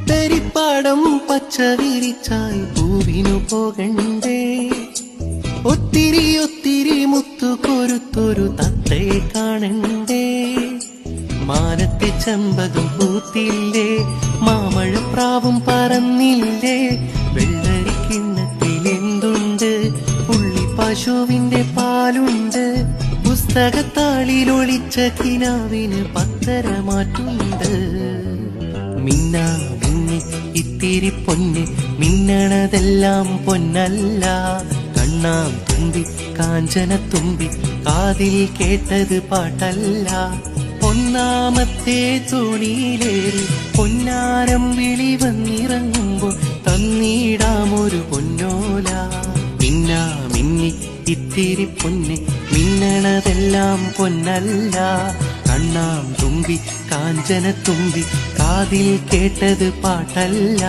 പുത്തരിപ്പാടം പച്ച വിരിച്ചായി പൂവിനു പോകണ്ടേ. ഒത്തിരി ഒത്തിരി മുത്തു കൊരുത്തൊരു തത്തയെ കാണണ്ടേ. മാനത്തെ ചെമ്പകം പൂത്തില്ലേ, മാമഴപ്രാവും പറന്നില്ലേ. വെള്ളരിക്കിണ്ണത്തിൽ എന്തുണ്ട്, പുള്ളി പശുവിന്റെ പാലുണ്ട്. പുസ്തകത്താളിലൊളിച്ച കിനാവിന് പത്തരമാറ്റുണ്ട്. മിന്നാ മിന്നി ഇത്തിരി പൊന്ന്, മിന്നണതെല്ലാം പൊന്നല്ല. കണ്ണാം തുമ്പി കാഞ്ചന തുമ്പി, കാതിൽ കേട്ടത് പാട്ടല്ല. ഒന്നാമത്തെ തോണിയിലേറി പൊന്നാരം വിളി വന്നിറങ്ങുമ്പോൾ തന്നിടാമൊരു പൊന്നോല. മിന്നാ മിന്നി ഇത്തിരി പൊന്ന്, മിന്നണതെല്ലാം പൊന്നല്ല. കണ്ണാം തുമ്പി കാഞ്ചന തുമ്പി, കാതിൽ കേട്ടത് പാട്ടല്ല.